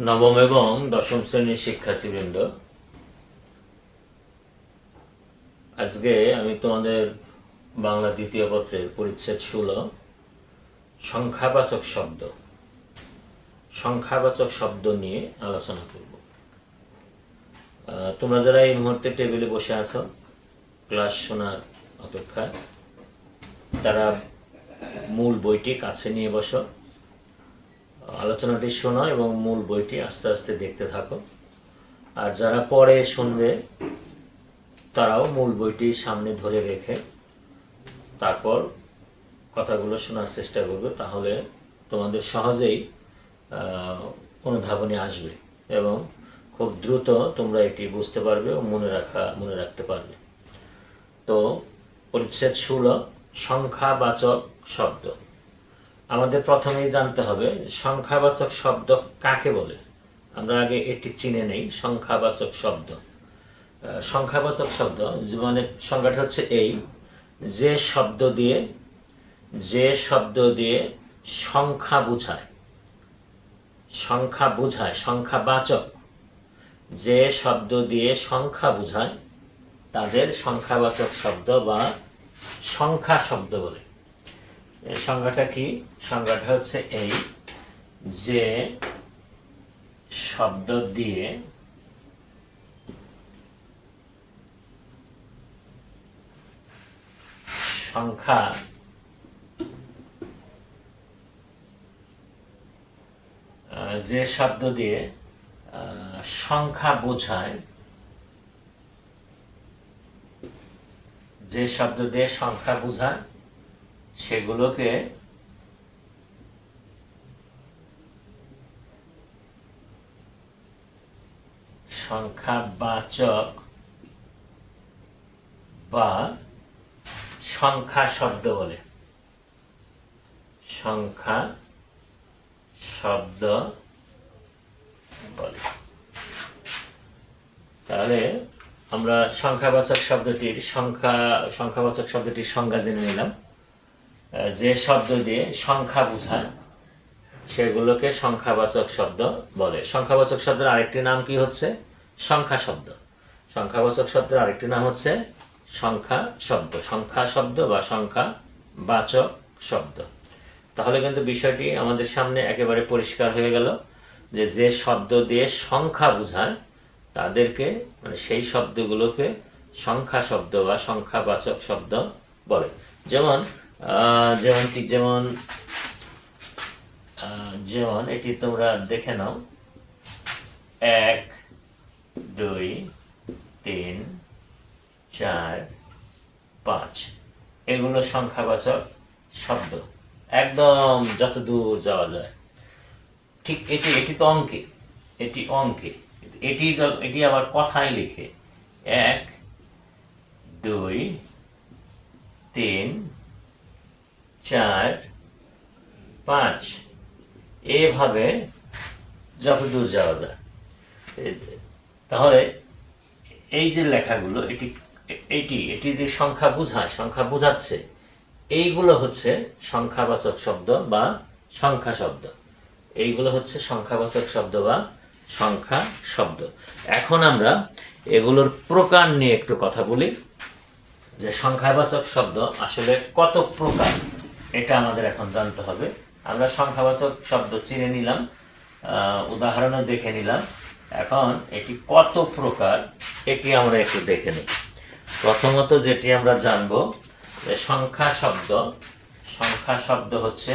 নবম এবং দশম শ্রেণীর শিক্ষার্থীবৃন্দ, আজকে আমি তোমাদের বাংলা দ্বিতীয় পত্রের পরিচ্ছেদ 16 সংখ্যাবাচক শব্দ নিয়ে আলোচনা করব। তোমরা যারা এই মুহূর্তে টেবিলে বসে আছো ক্লাস শোনার অপেক্ষায়, তারা মূল বইটি কাছে নিয়ে বসো, আলোচনাটি শোনো এবং মূল বইটি আস্তে আস্তে দেখতে থাকো। আর যারা পরে শুনবে তারাও মূল বইটি সামনে ধরে রেখে তারপর কথাগুলো শোনার চেষ্টা করবে, তাহলে তোমাদের সহজেই অনুধাবনে আসবে এবং খুব দ্রুত তোমরা এটি বুঝতে পারবে ও মনে রাখতে পারবে। তো পরিচ্ছেদ 16 সংখ্যাবাচক শব্দ। আমাদের প্রথমেই জানতে হবে সংখ্যাবাচক শব্দ কাকে বলে। আমরা আগে এটি চিনে নেই। সংখ্যাবাচক শব্দ মানে সংজ্ঞাটা হচ্ছে এই, যে শব্দ দিয়ে সংখ্যা বোঝায়, সংখ্যাবাচক যে শব্দ দিয়ে সংখ্যা বোঝায় তাদের সংখ্যাবাচক শব্দ বা সংখ্যা শব্দ বলে। এই সংজ্ঞাটা কি? সংজ্ঞাটা হচ্ছে এই, যে শব্দ দিয়ে সংখ্যা বোঝায়, সেগুলোকে সংখ্যাবাচক বা সংখ্যা শব্দ বলে। তাহলে আমরা সংখ্যাবাচক শব্দটির সংজ্ঞা জেনে নিলাম। যে শব্দ দিয়ে সংখ্যা বোঝায় সেগুলোকে সংখ্যাবাচক শব্দ বলে। সংখ্যাবাচক শব্দের আরেকটি নাম কি হচ্ছে? সংখ্যা শব্দ। সংখ্যাবাচক শব্দের আরেকটি নাম হচ্ছে সংখ্যা শব্দ বা সংখ্যাবাচক শব্দ। তাহলে কিন্তু বিষয়টি আমাদের সামনে একেবারে পরিষ্কার হয়ে গেল যে শব্দ দিয়ে সংখ্যা বোঝায় তাদেরকে, মানে সেই শব্দগুলোকে সংখ্যা শব্দ বা সংখ্যাবাচক শব্দ বলে। যেমন এটি তোমরা দেখে নাও, 1 2 3 4 5 এগুলো সংখ্যাবাচক শব্দ, একদম যত দূর যাওয়া যায়। ঠিক এটি তো অঙ্কে, এটি আবার কথায় লিখে 1 2 3 4 5 এভাবে যত দূর যাওয়া যায়। তাহলে এই যে লেখাগুলো, এটি যে সংখ্যা বোঝাচ্ছে, এইগুলো হচ্ছে সংখ্যাবাচক শব্দ বা সংখ্যা শব্দ। এইগুলো হচ্ছে সংখ্যাবাচক শব্দ বা সংখ্যা শব্দ। এখন আমরা এগুলোর প্রকার নিয়ে একটু কথা বলি, যে সংখ্যাবাচক শব্দ আসলে কত প্রকার এটা আমাদের এখন জানতে হবে। আমরা সংখ্যাবাচক শব্দ চিনে নিলাম, উদাহরণও দেখে নিলাম। এখন এটি কত প্রকার এটি আমরা একটু দেখে নিই। প্রথমত যেটি আমরা জানবো, যে সংখ্যা শব্দ হচ্ছে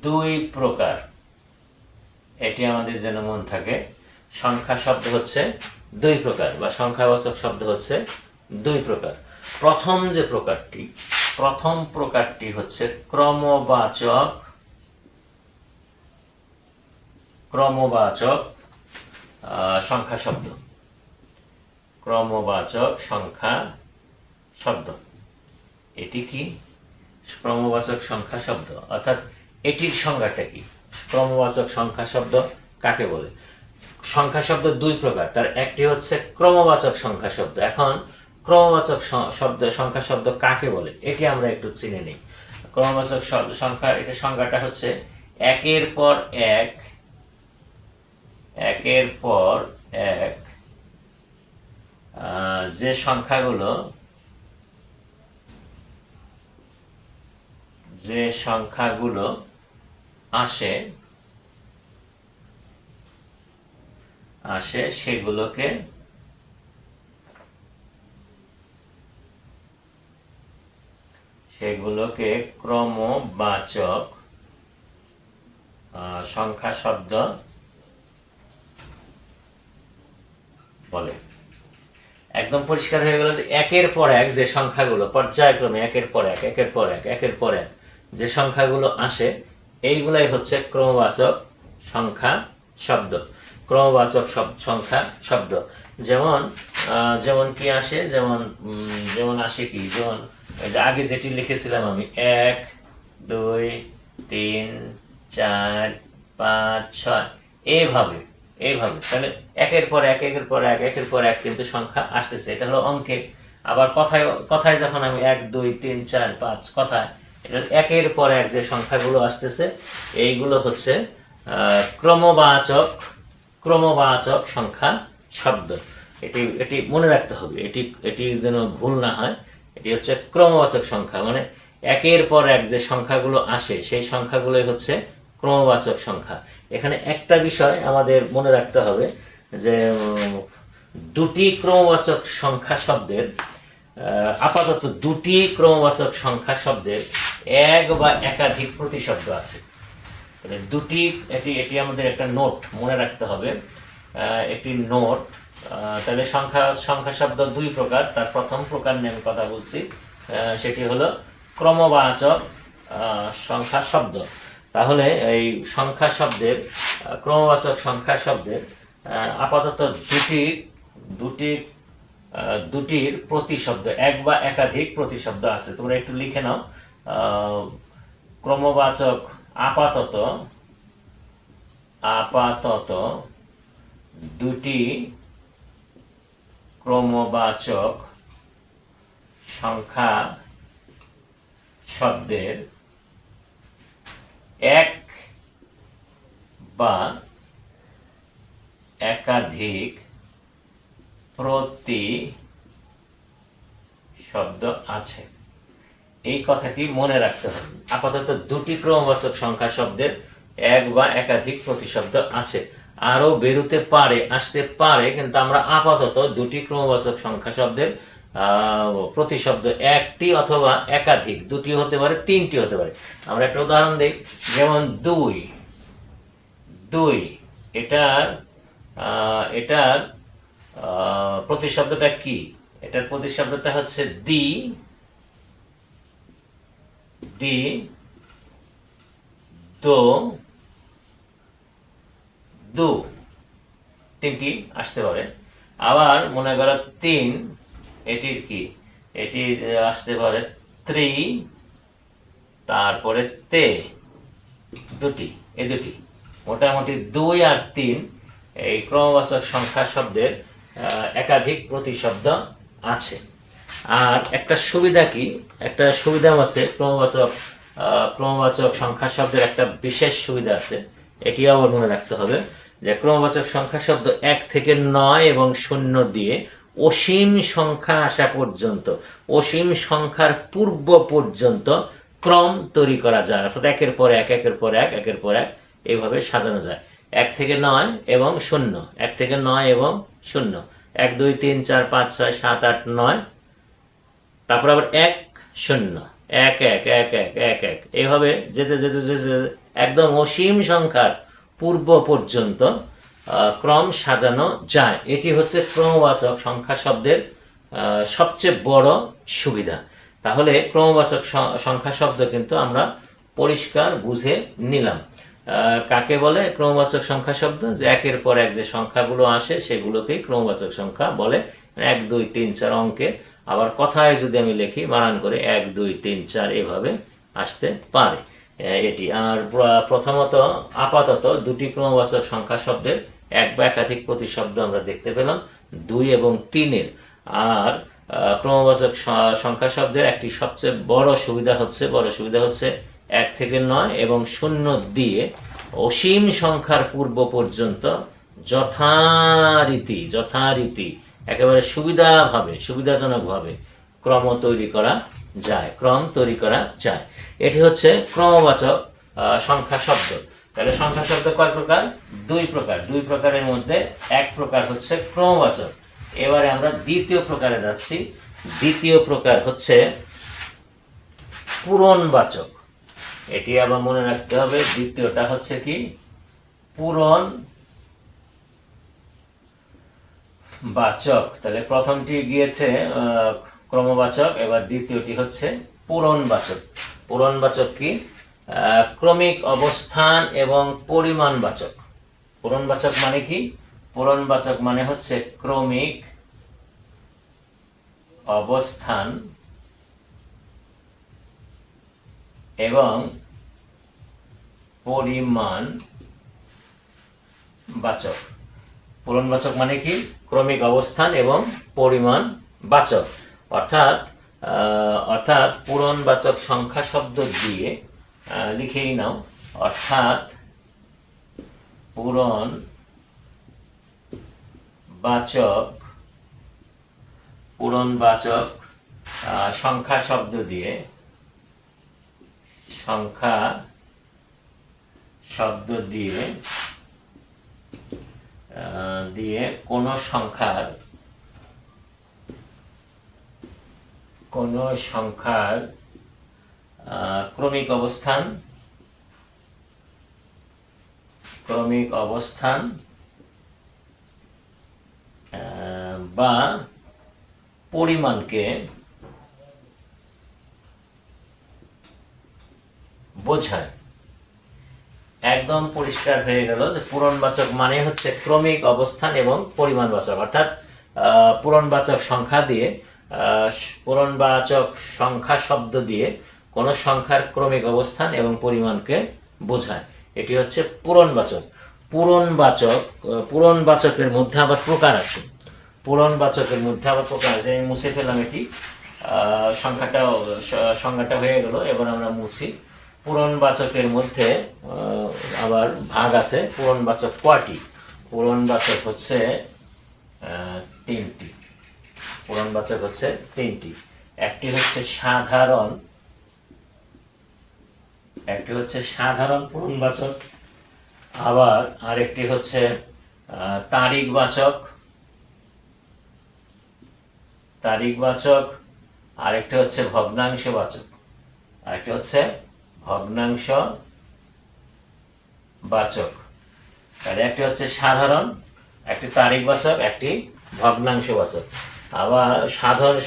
দুই প্রকার। এটি আমাদের যেন মন থাকে, সংখ্যা শব্দ হচ্ছে দুই প্রকার বা সংখ্যাবাচক শব্দ হচ্ছে দুই প্রকার। প্রথম প্রকারটি হচ্ছে ক্রমবাচক সংখ্যা শব্দ। ক্রমবাচক সংখ্যা শব্দ, এটি কি? ক্রমবাচক সংখ্যা শব্দ, অর্থাৎ এটির সংজ্ঞাটা কি? ক্রমবাচক সংখ্যা শব্দ কাকে বলে? সংখ্যা শব্দ দুই প্রকার, তার একটি হচ্ছে ক্রমবাচক সংখ্যা শব্দ। এখন ক্রমবাচক শব্দ সংখ্যা শব্দ কাকে বলে এটি আমরা একটু চিনে নিই। ক্রমবাচক সংখ্যা, এটা সংখ্যাটা হচ্ছে একের পর এক, একের পর এক যে সংখ্যাগুলো আসে সেগুলোকে ক্রমবাচক সংখ্যা শব্দ বলে। একদম পরিষ্কার হয়ে গেল যে একের পর এক যে সংখ্যাগুলো পর্যায়ক্রমে একের পর এক যে সংখ্যাগুলো আসে এইগুলাই হচ্ছে ক্রমবাচক সংখ্যা শব্দ। ক্রমবাচক সংখ্যা শব্দ যেমন কি আসে, যেমন আসে কি, যেমন আগে যেটি লিখেছিলাম আমি 1 2 3 4 5 6 এইভাবে। তাহলে একের পর এক কিন্তু সংখ্যা আসতেছে, এটা হলো অঙ্কে। আবার কথায় যখন আমি 1 2 3 4 5 কথায় এটা একের পর এক যে সংখ্যাগুলো আসতেছে এইগুলো হচ্ছে ক্রমবাচক সংখ্যা শব্দ। এটি মনে রাখতে হবে, এটি যেন ভুল না হয়। এটি হচ্ছে ক্রমবাচক সংখ্যা, মানে একের পর এক যে সংখ্যাগুলো আসে সেই সংখ্যাগুলোই হচ্ছে ক্রমবাচক সংখ্যা। এখানে একটা বিষয় আমাদের মনে রাখতে হবে যে দুটি ক্রমবাচক সংখ্যা শব্দের আপাতত দুটি ক্রমবাচক সংখ্যা শব্দের এক বা একাধিক প্রতিশব্দ আছে। দুটি, এটি আমাদের একটা নোট মনে রাখতে হবে, একটি নোট। তাহলে সংখ্যা শব্দ দুই প্রকার। তার প্রথম প্রকার নিয়ে আমি কথা বলছি, সেটি হলো ক্রমবাচক সংখ্যা শব্দ। তাহলে এই সংখ্যা শব্দের ক্রমবাচক সংখ্যা শব্দের আপাতত দুটির প্রতিশব্দ, এক বা একাধিক প্রতিশব্দ আছে। তোমরা একটু লিখে নাও, ক্রমবাচক আপাতত দুটি ক্রমবাচক সংখ্যা শব্দের এক বা একাধিক প্রতিশব্দ আছে। এই কথাটি মনে রাখতে হবে। আপাতত দুটি ক্রমবাচক সংখ্যা শব্দের এক বা একাধিক প্রতিশব্দ আছে, আরো বেরোতে পারে, আসতে পারে, কিন্তু আমরা আপাতত দুটি ক্রমবাচক সংখ্যা শব্দের প্রতিশব্দ একটি অথবা একাধিক, দুটি হতে পারে, তিনটি হতে পারে। আমরা একটা উদাহরণ দিই, যেমন দুই, এটার প্রতিশব্দটা কি? এটার প্রতিশব্দটা হচ্ছে দি, দো, দু, তিনটি আসতে পারে। আবার মনে করো 3, এটির কি, এটি আসতে পারে ত্রি, তারপরে তে, দুটি। এই দুটি মোটামুটি 2 আর 3 এই ক্রমবাচক সংখ্যা শব্দের একাধিক প্রতিশব্দ আছে। আর একটা সুবিধা কি, একটা সুবিধা আছে ক্রমবাচক সংখ্যা শব্দের একটা বিশেষ সুবিধা আছে, এটিও আবার মনে রাখতে হবে যে ক্রমবাচক সংখ্যা শব্দ 1 থেকে 9 এবং 0 দিয়ে অসীম সংখ্যা আসা পর্যন্ত, অসীম সংখ্যার পূর্ব পর্যন্ত ক্রম তৈরি করা যায়। অর্থাৎ একের পর এক এইভাবে সাজানো যায়। 1 থেকে 9 এবং 0, 1 থেকে 9 এবং 0, 1 2 3 4 5 6 7 8 9, তারপর আবার 1 0 1 1 1 1 1 1 এইভাবে যেতে একদম অসীম সংখ্যার পূর্ব পর্যন্ত ক্রম সাজানো যায়। এটি হচ্ছে ক্রমবাচক সংখ্যা শব্দের সবচেয়ে বড় সুবিধা। তাহলে ক্রমবাচক সংখ্যা শব্দ কিন্তু আমরা পরিষ্কার বুঝে নিলাম। কাকে বলে ক্রমবাচক সংখ্যা শব্দ? যে একের পর এক যে সংখ্যাগুলো আসে সেগুলোকেই ক্রমবাচক সংখ্যা বলে। 1 2 3 4 অঙ্কে, আবার কথায় যদি আমি লিখি বানান করে 1 2 3 4 এভাবে আসতে পারে এটি। আর প্রথমত আপাতত দুটি ক্রমবাচক সংখ্যা শব্দের এক বা একাধিক প্রতিশব্দ আমরা দেখতে পেলাম, 2 এবং 3 এর। আর ক্রমবাচক সংখ্যা শব্দের একটি সবচেয়ে বড় সুবিধা হচ্ছে 1 থেকে 9 এবং 0 দিয়ে অসীম সংখ্যার পূর্ব পর্যন্ত যথারীতি একেবারে সুবিধাজনকভাবে ক্রম তৈরি করা যায়। এটি হচ্ছে ক্রমবাচক সংখ্যা শব্দ। তাহলে সংখ্যা শব্দ কয় প্রকার? 2 প্রকার। 2 প্রকারের মধ্যে এক প্রকার হচ্ছে ক্রমবাচক। এবারে আমরা দ্বিতীয় প্রকারে যাচ্ছি। দ্বিতীয় প্রকার হচ্ছে পূরণবাচক। এটি আবার মনে রাখতে হবে, দ্বিতীয়টা হচ্ছে কি? পূরণবাচক। তাহলে প্রথমটি গিয়েছে ক্রমবাচক, এবার দ্বিতীয়টি হচ্ছে পূরণবাচক। পূরণবাচক কি? ক্রমিক অবস্থান এবং পরিমাণবাচক। পূরণবাচক মানে কি? পূরণবাচক মানে হচ্ছে ক্রমিক অবস্থান এবং পরিমাণবাচক। পূরণবাচক মানে কি? ক্রমিক অবস্থান এবং পরিমাণবাচক। অর্থাৎ পূরণবাচক সংখ্যা শব্দ দিয়ে লিখেই নাও, অর্থাৎ পূরণবাচক সংখ্যা শব্দ দিয়ে কোন সংখ্যার ক্রমিক অবস্থান বা পরিমাণকে বোঝায়। একদম পরিষ্কার হয়ে গেল যে পূরণবাচক মানে হচ্ছে ক্রমিক অবস্থান এবং পরিমাণবাচক। অর্থাৎ পূরণবাচক সংখ্যা শব্দ দিয়ে কোন সংখ্যার ক্রমিক অবস্থান এবং পরিমাণকে বোঝায়। এটি হচ্ছে পূরণবাচক। পূরণবাচকের মধ্যে আবার প্রকার আছে। আমি মুছে ফেললাম এটি। সংখ্যাটা হয়ে গেল, এবার আমরা মুছি। পূরণবাচকের মধ্যে আবার ভাগ আছে। পূরণবাচক কয়টি? পূরণবাচক হচ্ছে 3টি। একটি হচ্ছে সাধারণ পূরণবাচক, আবার আরেকটি হচ্ছে তারিখবাচক, আরেকটি হচ্ছে ভগ্নাংশবাচক, তাহলে একটি হচ্ছে সাধারণ, একটি তারিখবাচক, একটি ভগ্নাংশবাচক। আবার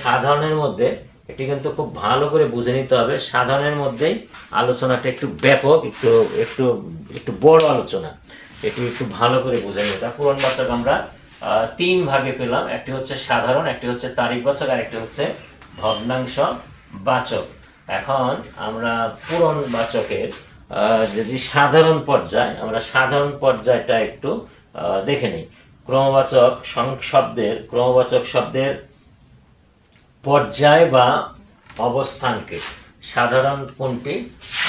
সাধারণের মধ্যে এটি কিন্তু খুব ভালো করে বুঝে নিতে হবে। সাধারণের মধ্যেই আলোচনাটা একটু ব্যাপক, একটু বড় আলোচনা। এটি একটু ভালো করে বুঝে নিতে হবে। পূরণবাচক আমরা 3 ভাগে পেলাম। একটি হচ্ছে সাধারণ, একটি হচ্ছে তারিখবাচক, আর একটি হচ্ছে ভগ্নাংশবাচক। এখন আমরা পূরণবাচকের যদি সাধারণ পর্যায়টা একটু দেখে নিই। ক্রমবাচক শব্দের পর্যায় বা অবস্থানকে সাধারণ কোনটি?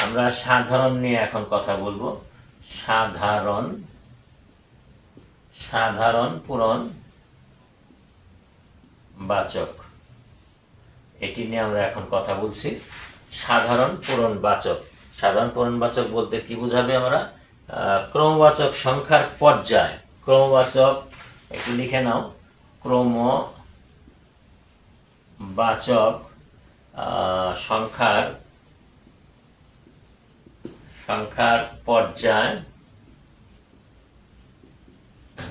আমরা সাধারণ নিয়ে এখন কথা বলবো। সাধারণ পূরণবাচক, এটি নিয়ে আমরা এখন কথা বলছি। সাধারণ পূরণবাচক বলতে কি বুঝাবে? আমরা ক্রমবাচক সংখ্যার পর্যায়, একটু লিখে নাও, ক্রমবাচক সংখ্যার পর্যায়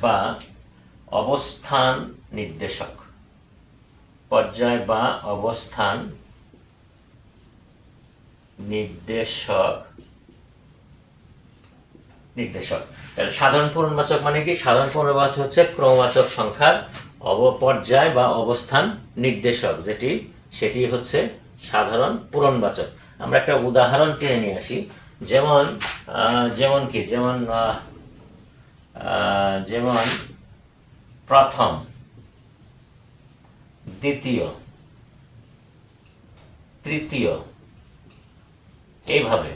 বা অবস্থান নির্দেশক। সাধারণ পূরণবাচক মানে কি? সাধারণ পূরণবাচক হচ্ছে ক্রমবাচক সংখ্যার পর্যায় বা অবস্থান নির্দেশক, সেটি হচ্ছে সাধারণ পূরণবাচক। আমরা একটা উদাহরণ টেনে নিয়ে আসি। যেমন প্রথম, দ্বিতীয়, তৃতীয়, এইভাবে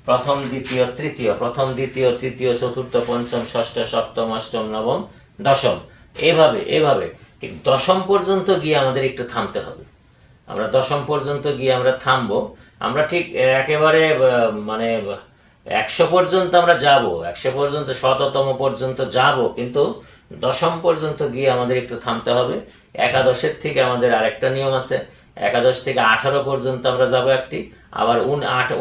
প্রথম দ্বিতীয় তৃতীয়, প্রথম দ্বিতীয় তৃতীয় চতুর্থ পঞ্চম ষষ্ঠ সপ্তম অষ্টম নবম দশম, এভাবে এভাবে ঠিক দশম পর্যন্ত গিয়ে আমাদের একটু থামতে হবে। আমরা দশম পর্যন্ত গিয়ে আমরা থামবো। আমরা ঠিক একেবারে মানে 100 পর্যন্ত আমরা যাব, 100 পর্যন্ত শততম পর্যন্ত যাব, কিন্তু দশম পর্যন্ত গিয়ে আমাদের একটু থামতে হবে। একাদশের থেকে আমাদের আরেকটা নিয়ম আছে, একাদশ থেকে 18 পর্যন্ত আমরা যাব একটি, আবার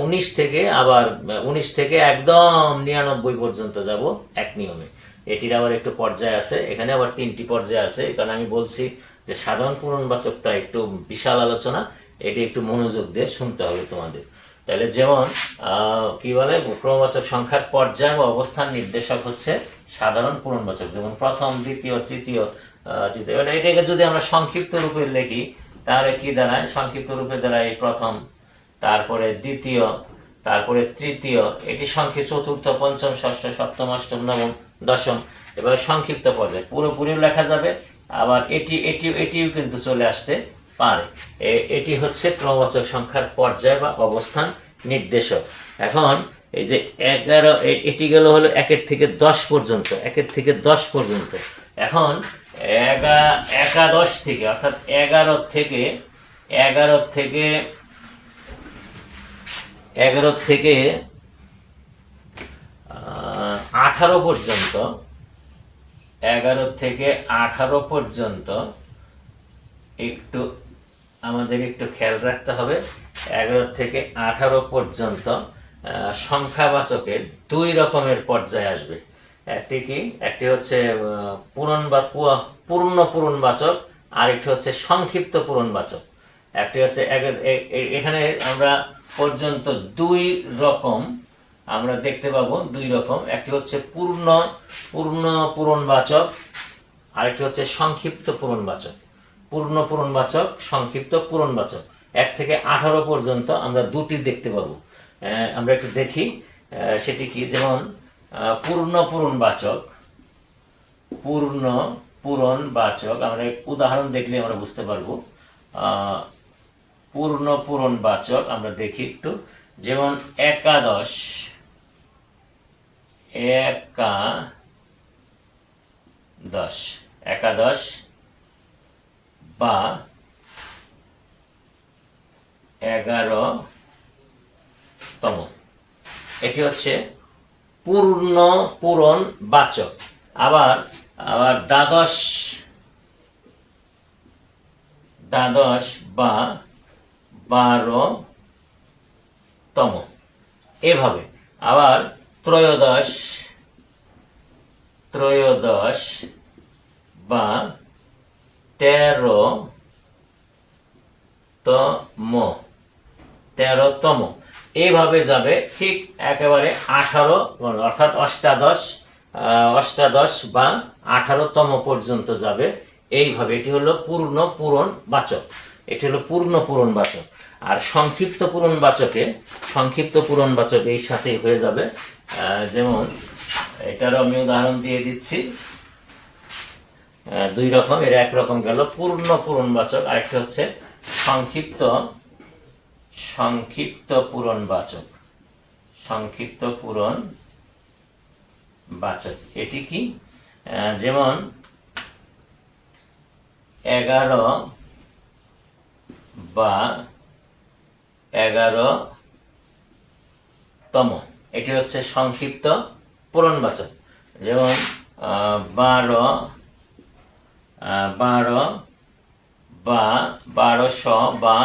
19 থেকে আবার 19 থেকে একদম 99 পর্যন্ত যাব এক নিয়মে। এটির আবার একটু পর্যায় আছে, এখানে আবার 3টি পর্যায় আছে। কারণ আমি বলছি যে সাধারণ পূরণবাচকটা একটু বিশাল আলোচনা, এটি একটু মনোযোগ দিয়ে শুনতে হবে তোমাদের। তাহলে যেমন কি বলে, ক্রমবাচক সংখ্যার পর্যায় বা অবস্থান নির্দেশক হচ্ছে সাধারণ পূরণবাচক, যেমন প্রথম দ্বিতীয় তৃতীয় তৃতীয়। এটাকে যদি আমরা সংক্ষিপ্ত রূপে লিখি তাহলে কি দাঁড়ায়, সংক্ষিপ্ত রূপে দাঁড়ায় প্রথম, তারপরে দ্বিতীয়, তারপরে তৃতীয়, এটি সংক্ষিপ্ত চতুর্থ পঞ্চম ষষ্ঠ সপ্তম অষ্টম নবম দশম। এবার সংক্ষিপ্ত পর্যায়ে পুরোপুরিও লেখা যাবে, আবার এটিও কিন্তু চলে আসতে পারে। এটি হচ্ছে ক্রমবাচক সংখ্যার পর্যায় বা অবস্থান নির্দেশক। এখন এই যে 11, এটি গেল হলো 1 থেকে 10 পর্যন্ত, 1 থেকে 10 পর্যন্ত। এখন একাদশ থেকে অর্থাৎ 11 থেকে 18 পর্যন্ত, 11 থেকে 18 পর্যন্ত একটু আমাদের একটু খেয়াল রাখতে হবে। 11 থেকে 18 পর্যন্ত সংখ্যাবাচকের 2 রকমের পর্যায় আসবে। একটি হচ্ছে পূর্ণ পূরণবাচক, আর একটি হচ্ছে সংক্ষিপ্ত পূরণবাচক। একটি হচ্ছে এখানে আমরা পর্যন্ত 2 রকম আমরা দেখতে পাবো, 2 রকম। একটি হচ্ছে পূর্ণ পূরণবাচক, আরেকটি হচ্ছে সংক্ষিপ্ত পূরণবাচক। পূর্ণ পূরণবাচক, সংক্ষিপ্ত পূরণবাচক। 1 থেকে 18 পর্যন্ত আমরা 2টি দেখতে পাবো। আমরা একটু দেখি সেটি কি। যেমন পূর্ণ পূরণবাচক আমরা উদাহরণ দেখলে আমরা বুঝতে পারবো। পূর্ণ পূরণবাচক আমরা দেখি একটু, যেমন একাদশ বা 11তম, এটি হচ্ছে পূর্ণ পূরণবাচক। আবার দ্বাদশ বা 12তম, এভাবে। আবার ত্রয়োদশ বা 13তম, এইভাবে যাবে ঠিক একেবারে 18 অর্থাৎ অষ্টাদশ বা 18তম পর্যন্ত যাবে এইভাবে। এটি হলো পূর্ণ পূরণবাচক, এটি হলো পূর্ণ পূরণবাচক। আর সংক্ষিপ্ত পূরণবাচক এই সাথেই হয়ে যাবে। যেমন এটারও আমি উদাহরণ দিয়ে দিচ্ছি। 2 রকম, এর এক রকম গেল পূর্ণ পূরণবাচক, আরেকটা হচ্ছে সংক্ষিপ্ত পূরণবাচক। এটি কি, যেমন 11 বা 11তম, এটি হচ্ছে সংক্ষিপ্ত পূরণবাচক। যেমন 12 বা 1200 বা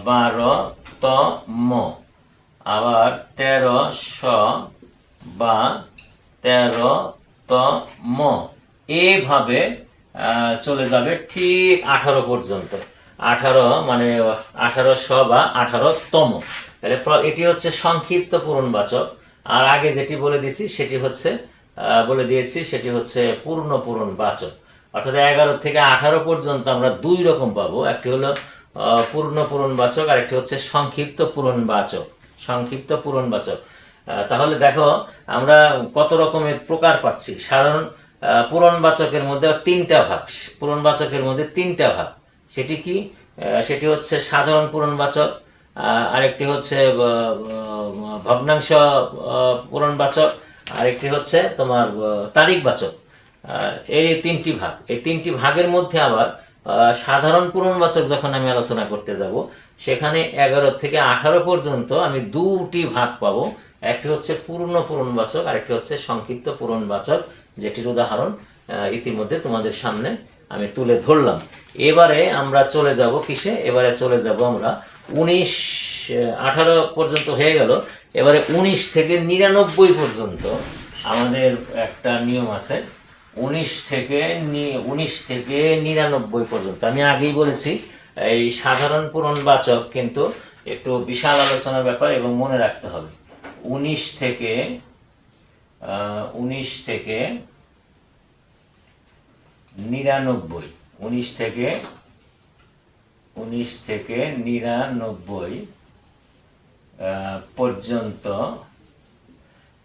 12তম, আবার 1300 বা 13তম, এইভাবে চলে যাবে ঠিক 18 পর্যন্ত। 18 মানে 1800 বা 18তম। তাহলে এটি হচ্ছে সংক্ষিপ্ত পূরণবাচক। আর আগে যেটি বলে দিয়েছি সেটি হচ্ছে পূর্ণ পূরণবাচক। অর্থাৎ 11 থেকে 18 পর্যন্ত আমরা 2 রকম পাবো। একটি হলো পূর্ণ পূরণবাচক, আর একটি হচ্ছে সংক্ষিপ্ত পূরণবাচক। তাহলে দেখো আমরা কত রকমের প্রকার পাচ্ছি। সাধারণ পূরণবাচকের মধ্যে 3টা ভাগ, সেটি কি, সেটি হচ্ছে সাধারণ পূরণবাচক, আরেকটি হচ্ছে ভগ্নাংশ পূরণবাচক, আরেকটি হচ্ছে তোমার তারিখবাচক। এই তিনটি ভাগ, এই তিনটি ভাগের মধ্যে আবার সাধারণ পূরণবাচক যখন আমি আলোচনা করতে যাব, সেখানে 11 থেকে 18 পর্যন্ত আমি দুটি ভাগ পাবো। একটি হচ্ছে পূর্ণ পূরণবাচক, আরেকটি হচ্ছে সংক্ষিপ্ত পূরণবাচক, যেটির উদাহরণ ইতিমধ্যে তোমাদের সামনে আমি তুলে ধরলাম। এবারে আমরা চলে যাব কিসে? এবারে চলে যাব আমরা 18 পর্যন্ত হয়ে গেল। এবারে 19 থেকে 99 পর্যন্ত আমাদের একটা নিয়ম আছে। 19 থেকে 99 পর্যন্ত আমি আগেই বলেছি, এই সাধারণ পূরণবাচক কিন্তু একটু বিশাল আলোচনার ব্যাপার এবং মনে রাখতে হবে। 19 থেকে 99 পর্যন্ত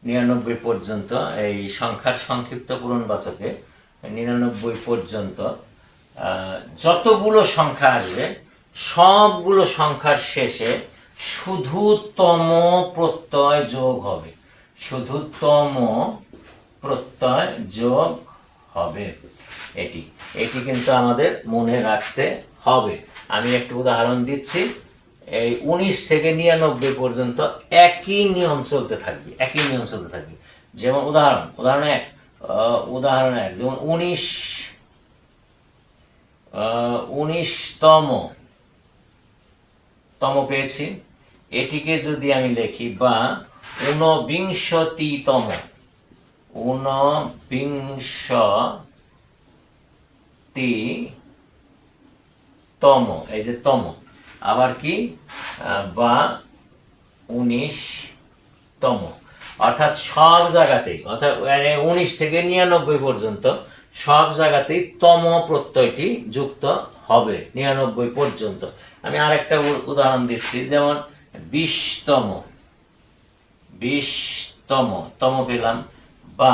99 পর্যন্ত এই সংখ্যার সংক্ষিপ্ত পূরণবাচকে 99 পর্যন্ত যতগুলো সংখ্যা আসবে সবগুলো সংখ্যার শেষে শুধু তম প্রত্যয় যোগ হবে, শুধু তম প্রত্যয় যোগ হবে। এটি কিন্তু আমাদের মনে রাখতে হবে। আমি একটু উদাহরণ দিচ্ছি। এই 19 থেকে 99 পর্যন্ত একই নিয়ম চলতে থাকবে, যেমন উদাহরণ এক, যেমন 19তম পেয়েছি। এটিকে যদি আমি লিখি বা 29তম, এই যে তম, আবার কি বা 19তম, অর্থাৎ সব জায়গাতেই, অর্থাৎ 19 থেকে 99 পর্যন্ত সব জায়গাতেই তম প্রত্যয়টি যুক্ত হবে 99 পর্যন্ত। আমি আরেকটা উদাহরণ দিচ্ছি, যেমন 20তম পেলাম, বা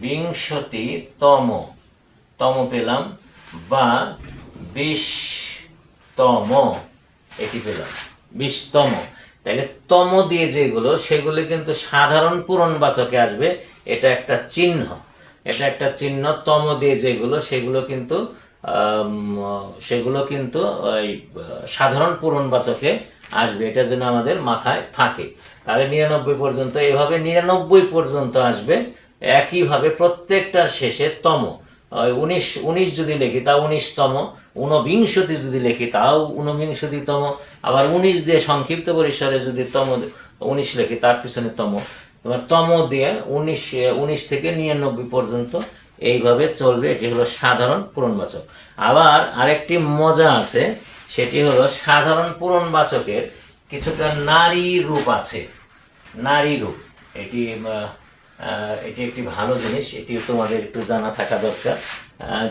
20তম পেলাম, বা 20তম এটি পেলাম, 20তম। তাহলে তম দিয়ে যেগুলো, সেগুলো কিন্তু সাধারণ পূরণবাচকে আসবে। এটা একটা চিহ্ন। তম দিয়ে যেগুলো, সেগুলো কিন্তু ওই সাধারণ পূরণবাচকে আসবে। এটা যেন আমাদের মাথায় থাকে। তাহলে 99 পর্যন্ত এভাবে 99 পর্যন্ত আসবে। একইভাবে প্রত্যেকটার শেষে তম, 19 যদি লিখি তা 19তম, 29 যদি লিখি তাও 29তম, আবার 19 দিয়ে সংক্ষিপ্ত পরিসরে যদি 19 লিখি তার পিছনে তম, তোমার তম দিয়ে 19 থেকে 99 পর্যন্ত এইভাবে চলবে। এটি হলো সাধারণ পূরণবাচক। আবার আরেকটি মজা আছে, সেটি হলো সাধারণ পূরণবাচকের কিছুটা নারী রূপ আছে। নারী রূপ, এটি একটি ভালো জিনিস, এটি তোমাদের একটু জানা থাকা দরকার।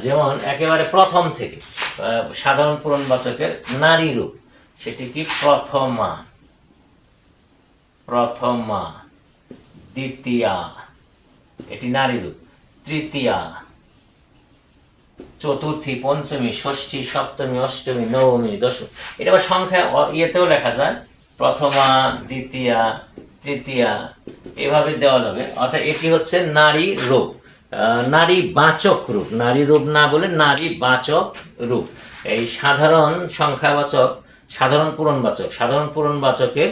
যেমন একেবারে প্রথম থেকে সাধারণ পূরণবাচকের নারী রূপ, সেটি কি? প্রথমা, দ্বিতীয়া, এটি নারী রূপ। তৃতীয়া, চতুর্থী, পঞ্চমী, ষষ্ঠী, সপ্তমী, অষ্টমী, নবমী, দশমী। এটা আবার সংখ্যা ইয়েতেও লেখা যায়, প্রথমা, দ্বিতীয়া, তৃতীয়া, এভাবে দেওয়া যাবে। অর্থাৎ এটি হচ্ছে নারী রূপ, নারী বাচক রূপ। নারী রূপ না বলে নারী বাচক রূপ। এই সাধারণ সংখ্যাবাচক, সাধারণ পূরণবাচকের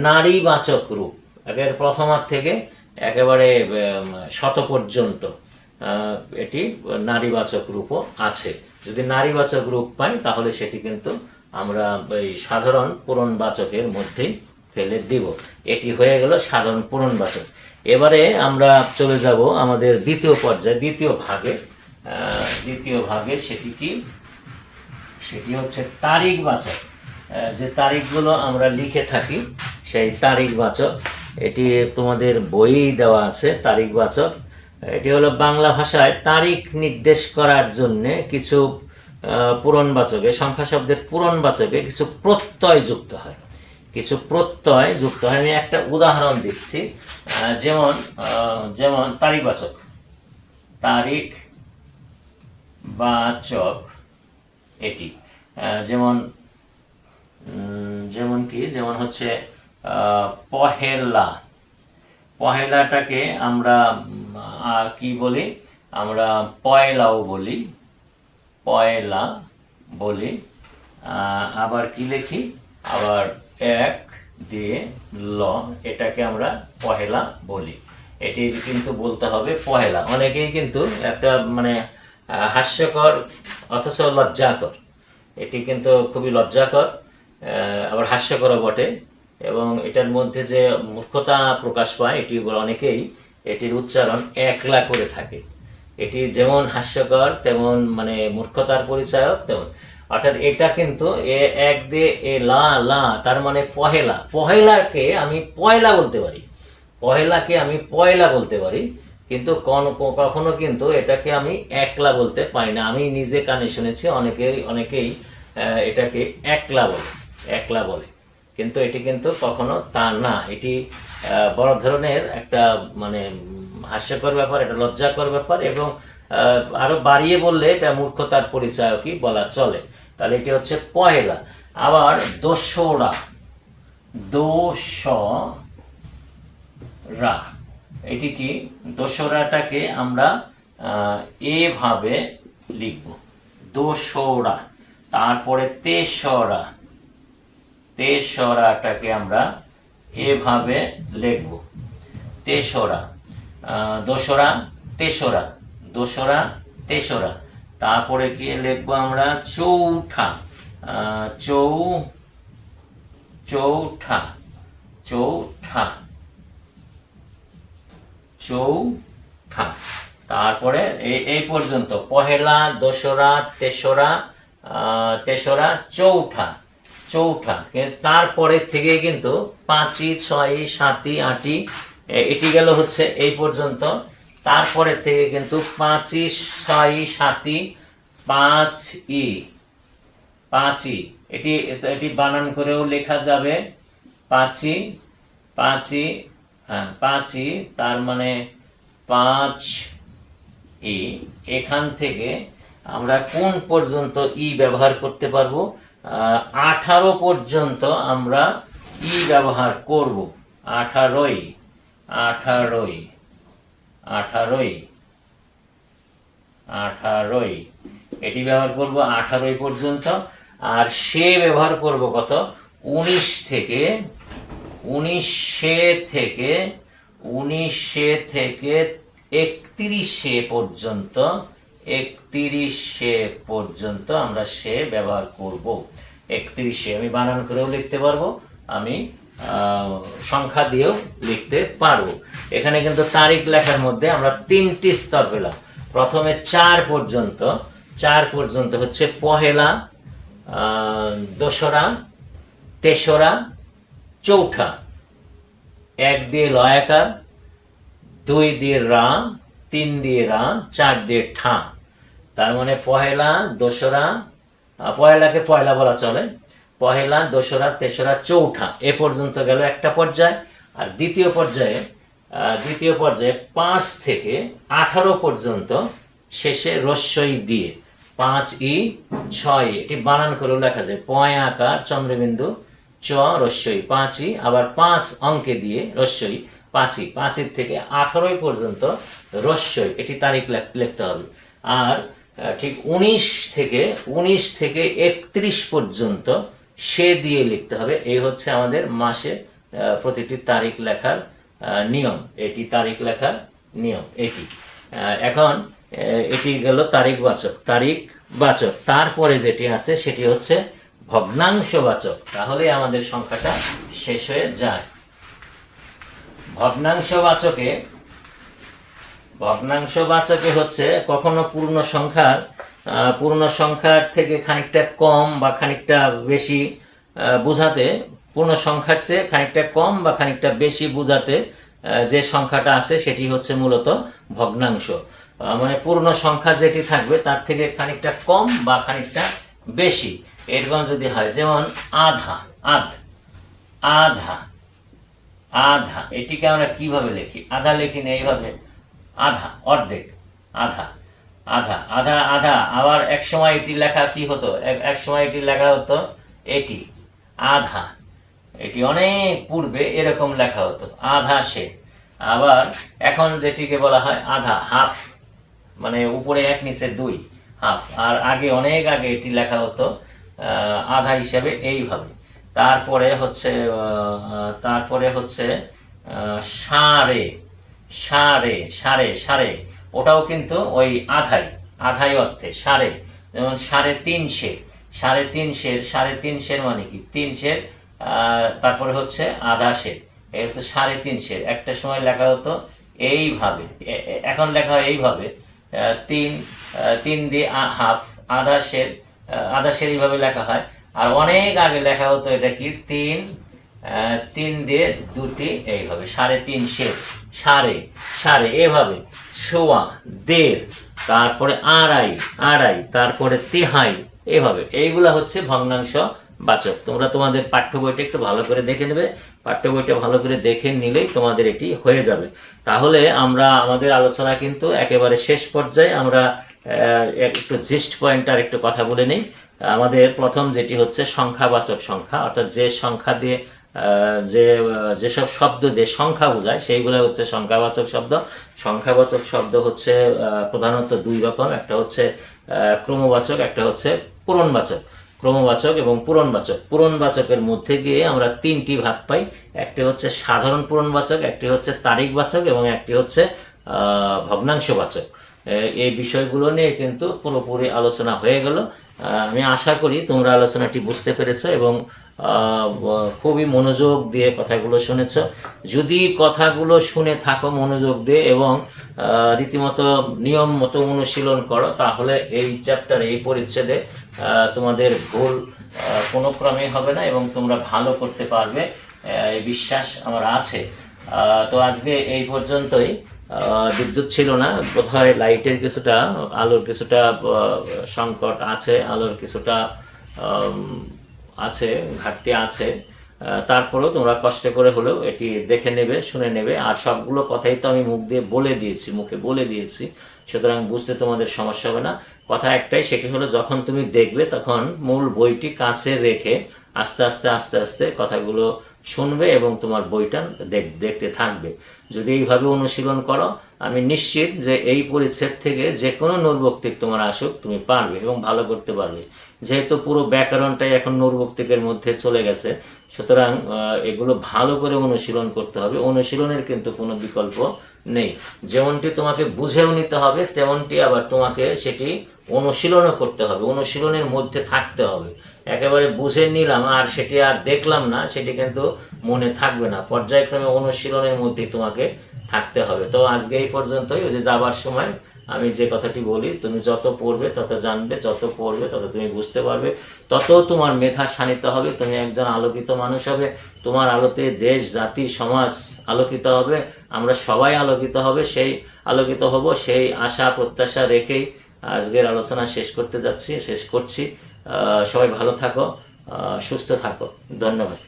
নারীবাচক রূপ, একেবারে প্রথমার থেকে একেবারে শত পর্যন্ত এটি নারীবাচক রূপও আছে। যদি নারীবাচক রূপ পাই, তাহলে সেটি কিন্তু আমরা এই সাধারণ পূরণবাচকের মধ্যেই ফেলে দিব। এটি হয়ে গেল সাধারণ পূরণবাচক। এবারে আমরা চলে যাব আমাদের দ্বিতীয় পর্যায়ে, দ্বিতীয় ভাগে। সেটি কি? সেটি হচ্ছে তারিখবাচক। যে তারিখগুলো আমরা লিখে থাকি, সেই তারিখবাচক। এটি তোমাদের বইয়েই দেওয়া আছে, তারিখবাচক। এটি হলো বাংলা ভাষায় তারিখ নির্দেশ করার জন্য কিছু পূরণবাচকে, সংখ্যা শব্দের পূরণবাচকে কিছু প্রত্যয় যুক্ত হয়। আমি একটা উদাহরণ দিচ্ছি। যেমন তারিখবাচক, বাচক এটি। যেমন যেমন কি, যেমন হচ্ছে পহেলা, পহেলাটাকে আমরা কি বলি, আমরা পয়লাও বলি, পয়লা বলি। আবার কি লিখি, আবার এক দিয়ে ল, এটাকে আমরা পহেলা বলি। এটি কিন্তু বলতে হবে পহেলা। অনেকেই কিন্তু একটা মানে হাস্যকর অথচ লজ্জাকর, এটি কিন্তু খুবই লজ্জাকর, আবার হাস্যকরও বটে, এবং এটার মধ্যে যে মূর্খতা প্রকাশ পায়, এটি অনেকেই এটির উচ্চারণ একলা করে থাকে। এটি যেমন হাস্যকর তেমন মানে মূর্খতার পরিচায়ক তেমন, অর্থাৎ এটা কিন্তু এক দিয়ে এ লা লা, তার মানে পহেলা। পহেলাকে আমি পয়লা বলতে পারি, পহেলাকে আমি পয়লা বলতে পারি, কিন্তু কখনো কিন্তু এটাকে আমি একলা বলতে পারি না। আমি নিজে কানে শুনেছি অনেকেই এটাকে একলা বলে, একলা বলে, কিন্তু এটি কিন্তু কখনো তা না। এটি বড় ধরনের একটা মানে হাস্যকর ব্যাপার, এটা লজ্জাকর ব্যাপার, এবং আরো বাড়িয়ে বললে এটা মূর্খতার পরিচয়কই বলা চলে। তাহলে এটি হচ্ছে পহেলা। আবার দোসরা, দোসরা, এটি কি, দোসরাটাকে আমরা এভাবে লিখব, দোসরা। তারপরে তেসরা, তেসরাটাকে আমরা এভাবে লিখব, তেসরা। দোসরা, তেসরা, দোসরা, তেসরা। তারপরে কি লিখবো আমরা, চৌঠা, চৌঠা, চৌঠা, চৌঠা। তারপরে এই পর্যন্ত পহেলা, দোসরা, তেসরা, তেসরা, চৌঠা, চৌঠা। তারপরে থেকে কিন্তু পাঁচই, ছয়ই, সাতই, আটই, এটি গেল হচ্ছে এই পর্যন্ত। তারপরে থেকে কিন্তু পাঁচই, ছয়ই, সাতই, পাঁচই, পাঁচই, এটি এটি বানান করেও লেখা যাবে, পাঁচই, পাঁচই, হ্যাঁ পাঁচই, তার মানে পাঁচ ই। এখান থেকে আমরা কোন পর্যন্ত ই ব্যবহার করতে পারবো, 18 পর্যন্ত আমরা ই ব্যবহার করব, 18ই, 18ই, 18ই, 18ই, এটি ব্যবহার করব 18 পর্যন্ত। আর সে ব্যবহার করব কত, 19 থেকে, 19 থেকে 31 পর্যন্ত, 31 পর্যন্ত আমরা সে ব্যবহার করব। 31 আমি বানান করেও লিখতে পারবো, আমি সংখ্যা দিয়েও লিখতে পারবো। এখানে কিন্তু তারিখ লেখার মধ্যে আমরা 3টি স্তর পেলাম। প্রথমে 4 পর্যন্ত, 4 পর্যন্ত হচ্ছে পহেলা, দোসরা, তেসরা, চৌঠা। 1 দিয়ে লয়াকার, 2 দিয়ে রা, 3 দিয়ে রা, 4 দিয়ে ঠা। তার মানে পহেলা, দোসরা, পহেলাকে পয়লা বলা চলে, পহেলা, দোসরা, তেসরা, চৌঠা, এ পর্যন্ত গেল একটা পর্যায়। আর দ্বিতীয় পর্যায়ে 5 থেকে 18 পর্যন্ত শেষে রস্যই দিয়ে, 5ই, 6, এটি বানান করেও লেখা যায়, পয় আকার চন্দ্রবিন্দু চ রস্যই, 5ই, আবার 5 অঙ্কে দিয়ে রস্যই, 5ই, 5 থেকে 18 পর্যন্ত রস্যই, এটি তারিখ লিখতে হবে। আর ঠিক 19 থেকে 31 পর্যন্ত সে দিয়ে লিখতে হবে। এই হচ্ছে আমাদের মাসে প্রতিটি তারিখ লেখার নিয়ম, এটি তারিখ লেখার নিয়ম এটি। এখন এটি গেল তারিখবাচক, তারিখবাচক। তারপরে যেটি আছে সেটি হচ্ছে ভগ্নাংশবাচক, তাহলে আমাদের সংখ্যাটা শেষ হয়ে যায়। ভগ্নাংশবাচকে হচ্ছে কখনো পূর্ণ সংখ্যার থেকে খানিকটা কম বা খানিকটা বেশি বোঝাতে, পূর্ণ সংখ্যার চেয়ে খানিকটা কম বা খানিকটা বেশি বোঝাতে যে সংখ্যাটা আছে সেটি হচ্ছে মূলত ভগ্নাংশ। মানে পূর্ণ সংখ্যা যেটি থাকবে তার থেকে খানিকটা কম বা খানিকটা বেশি, এরকম যদি হয়, যেমন আধা, আধা, আধা, এটিকে আমরা কিভাবে লিখি, আধা লিখি না এইভাবে, আধা, অর্ধেক, আধা, আধা আধা আধা। আবার এক সময় এটি লেখা কি হতো, এক সময় এটি লেখা হতো এটি আধা, এটি অনেক পূর্বে এরকম লেখা হতো আধা সে। আবার এখন যেটিকে বলা হয় আধা, হাফ, মানে উপরে এক নিচে দুই, হাফ। আর আগে অনেক আগে এটি লেখা হতো আধা হিসাবে এইভাবে। তারপরে হচ্ছে সারে, সারে সারে সারে, ওটাও কিন্তু ওই আধাই, আধাই অর্থে সারে। যেমন 3.5 সের, 3.5 মানে কি 3 সের, তারপরে হচ্ছে আধা সের, এই হচ্ছে 3.5 একটা সময় লেখা হতো এইভাবে, এখন লেখা হয় এইভাবে, 3 দিয়ে হাফ, আধা সের এইভাবে লেখা হয়। আর অনেক আগে লেখা হতো এটা কি 3 দিয়ে দুটি এইভাবে 3.5 সাড়ে, সাড়ে এভাবে, সোয়া, দেড়, তারপরে আড়াই, আড়াই, তারপরে তিহাই, এভাবে। এইগুলা হচ্ছে ভগ্নাংশ বাচক। তোমরা তোমাদের পাঠ্য বইটা একটু ভালো করে দেখে নেবে, পাঠ্য বইটা ভালো করে দেখে নিলেই তোমাদের এটি হয়ে যাবে। তাহলে আমরা আমাদের আলোচনা কিন্তু একেবারে শেষ পর্যায়ে। আমরা একটু জিস্ট পয়েন্ট আর একটু কথা বলে নিই। আমাদের প্রথম যেটি হচ্ছে সংখ্যাবাচক সংখ্যা, অর্থাৎ যে সংখ্যা দিয়ে যেসব শব্দ দিয়ে সংখ্যা বোঝায় সেইগুলো হচ্ছে সংখ্যাবাচক শব্দ। সংখ্যাবাচক শব্দ হচ্ছে প্রধানত দুই রকম, একটা হচ্ছে ক্রমবাচক, একটা হচ্ছে পূরণবাচক। ক্রমবাচক এবং পূরণবাচক। পূরণবাচকের মধ্যে গিয়ে আমরা 3টি ভাগ পাই, একটি হচ্ছে সাধারণ পূরণবাচক, একটি হচ্ছে তারিখবাচক এবং একটি হচ্ছে ভগ্নাংশবাচক। এই বিষয়গুলো নিয়ে কিন্তু পুরোপুরি আলোচনা হয়ে গেল। আমি আশা করি তোমরা আলোচনাটি বুঝতে পেরেছ এবং খুবই মনোযোগ দিয়ে কথাগুলো শুনেছ। যদি কথাগুলো শুনে থাকো মনোযোগ দিয়ে এবং রীতিমতো নিয়ম মতো অনুশীলন করো, তাহলে এই চ্যাপ্টার, এই পরিচ্ছেদে তোমাদের ভুল কোনো ক্রমে হবে না এবং তোমরা ভালো করতে পারবে, এই বিশ্বাস আমার আছে। তো আজকে এই পর্যন্তই। বিদ্যুৎ ছিল না, বোধহয় লাইটের কিছুটা, আলোর কিছুটা সংকট আছে, আলোর কিছুটা আছে, ঘাটতি আছে। তারপরেও তোমরা কষ্ট করে হলেও এটি দেখে নেবে, শুনে নেবে। আর সবগুলো কথাই তো আমি মুখে বলে দিয়েছি, সুতরাং বুঝতে তোমাদের সমস্যা হবে না। কথা একটাই, সেটি হলো যখন তুমি দেখবে তখন মূল বইটি কাছে রেখে আস্তে আস্তে আস্তে আস্তে কথাগুলো শুনবে এবং তোমার বইটা দেখতে থাকবে। যদি এইভাবে অনুশীলন করো, আমি নিশ্চিত যে এই পরিচ্ছেদ থেকে যে কোনো নূরবক্তিক তোমার আসুক, তুমি পারবে এবং ভালো করতে পারবে। যেহেতু পুরো ব্যাকরণটাই এখন নূরবক্তিকের মধ্যে চলে গেছে, সুতরাং এগুলো ভালো করে অনুশীলন করতে হবে। অনুশীলনের কিন্তু কোনো বিকল্প নেই। যেমনটি তোমাকে বুঝেও নিতে হবে, তেমনটি আবার তোমাকে সেটি অনুশীলনও করতে হবে, অনুশীলনের মধ্যে থাকতে হবে। একেবারে বুঝে নিলাম আর সেটি আর দেখলাম না, সেটি কিন্তু মনে থাকবে না। পর্যায়ক্রমে অনুশীলনের মধ্যেই তোমাকে থাকতে হবে। তো আজকে এই পর্যন্তই। ওই যে যাবার সময় আমি যে কথাটি বলি, তুমি যত পড়বে তত জানবে, যত পড়বে তত তুমি বুঝতে পারবে, তত তোমার মেধা শানিত হবে, তুমি একজন আলোকিত মানুষ হবে। তোমার আলোতে দেশ, জাতি, সমাজ আলোকিত হবে, আমরা সবাই আলোকিত হবে, আলোকিত হব, সেই আশা প্রত্যাশা রেখেই আজকের আলোচনা শেষ করছি। সবাই ভালো থাকো, সুস্থ থাকো। ধন্যবাদ।